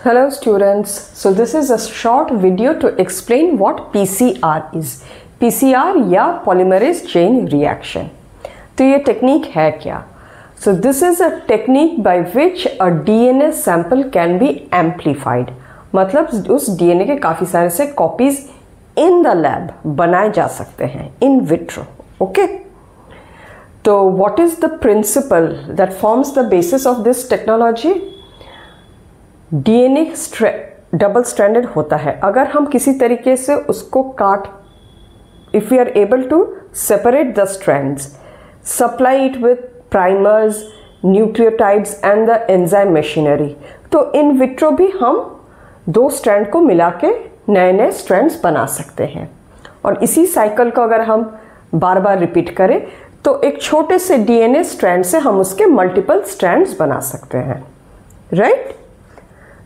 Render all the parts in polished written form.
Hello students, so this is a short video to explain what PCR is. PCR या polymerase chain reaction. तो ये technique है क्या? So this is a technique by which a DNA sample can be amplified. मतलब उस DNA के काफ़ी सारे से copies in the lab बनाए जा सकते हैं in vitro. Okay? तो what is the principle that forms the basis of this technology? DNA double stranded होता है. अगर हम किसी तरीके से उसको if we are able to separate the strands, supply it with primers, nucleotides and the enzyme machinery, तो in vitro भी हम दो स्ट्रैंड को मिला के नए नए स्ट्रैंड्स बना सकते हैं. और इसी साइकिल को अगर हम बार बार रिपीट करें तो एक छोटे से DNA स्ट्रैंड से हम उसके मल्टीपल स्ट्रैंड्स बना सकते हैं. Right?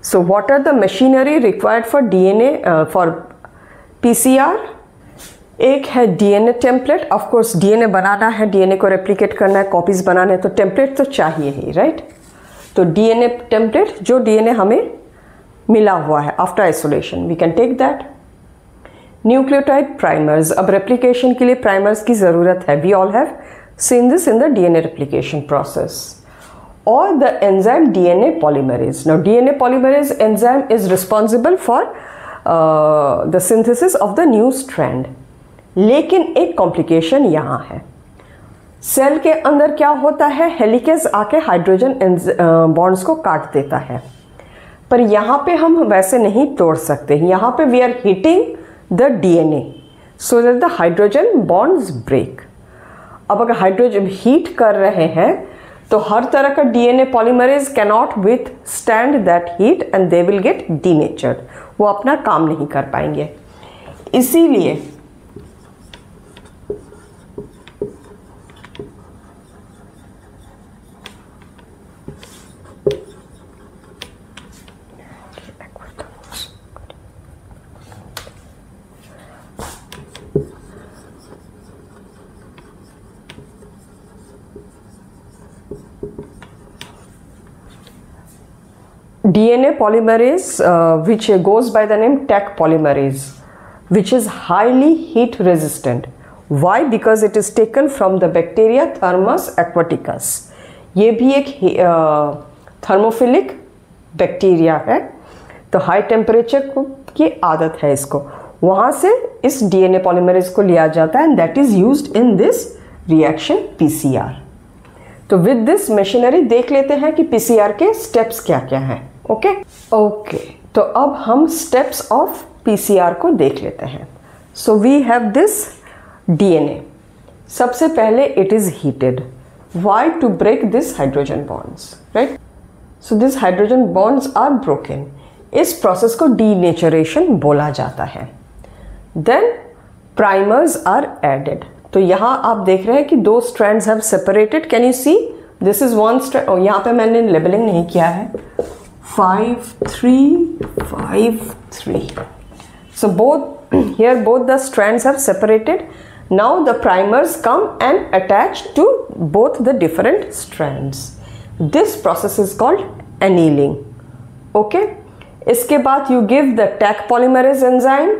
So what are the machinery required for DNA for PCR? एक है DNA template. Of course DNA बनाना है, DNA को replicate करना है, copies बनाने हैं, तो template तो चाहिए ही, right? तो DNA template जो DNA हमें मिला हुआ है after isolation, we can take that. Nucleotide primers. अब replication के लिए primers की ज़रूरत है. We all have seen this in the DNA replication process. Or the enzyme DNA polymerase. Now DNA polymerase enzyme is responsible for the synthesis of the new strand. लेकिन एक complication यहाँ है. Cell के अंदर क्या होता है, हेलिकेज आके हाइड्रोजन बॉन्ड्स को काट देता है. पर यहाँ पे हम वैसे नहीं तोड़ सकते. यहाँ पे we are heating the DNA so that the hydrogen bonds break. अब अगर हाइड्रोजन हीट कर रहे हैं तो हर तरह का DNA polymerase cannot withstand that heat and they will get denatured. वो अपना काम नहीं कर पाएंगे. इसीलिए DNA polymerase which goes by the name Taq polymerase, which is highly heat resistant. Why? Because it is taken from the bacteria Thermus aquaticus. ये भी एक थर्मोफिलिक बैक्टीरिया है. तो हाई टेम्परेचर की आदत है इसको. वहाँ से इस DNA polymerase को लिया जाता है and that is used in this reaction PCR. तो with this machinery देख लेते हैं कि PCR के स्टेप्स क्या क्या हैं. ओके, तो अब हम स्टेप्स ऑफ PCR को देख लेते हैं. So we have this DNA. सबसे पहले it is heated. Why? To break this hydrogen bonds. Right? So this hydrogen bonds are broken. इस प्रोसेस को डीनेचरेशन बोला जाता है. Then primers are added. तो यहाँ आप देख रहे हैं कि दो strands have separated. Can you see? This is one strand. यहाँ पे मैंने लेबलिंग नहीं किया है. 5 3 5 3. So both the strands have separated. Now the primers come and attach to both the different strands. This process is called annealing. Okay. इसके बाद you give the Taq polymerase enzyme,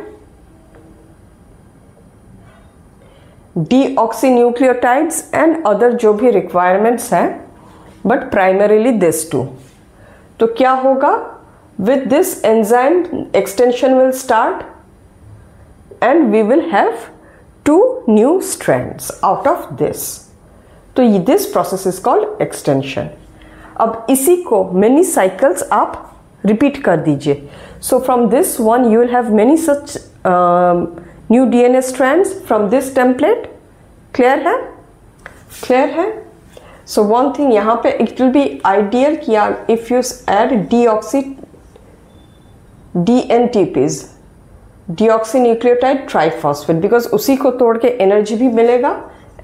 deoxynucleotides and other जो भी requirements हैं, but primarily this two. तो क्या होगा? with this enzyme extension will start and we will have two new strands out of this. तो this process is called extension. अब इसी को many cycles आप repeat कर दीजिए. So from this one you will have many such new DNA strands from this template. Clear है? Clear है? So one thing यहाँ पे it will be ideal कि if you add DNTPs, deoxynucleotide triphosphate, because उसी को तोड़ के energy भी मिलेगा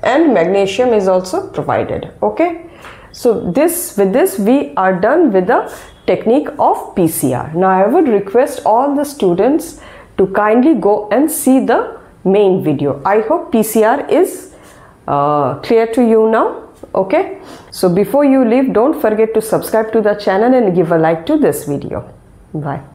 and magnesium is also provided. Okay, so with this we are done with the technique of PCR. Now I would request all the students to kindly go and see the main video. I hope PCR is clear to you now. Okay, so before you leave, don't forget to subscribe to the channel and give a like to this video. Bye.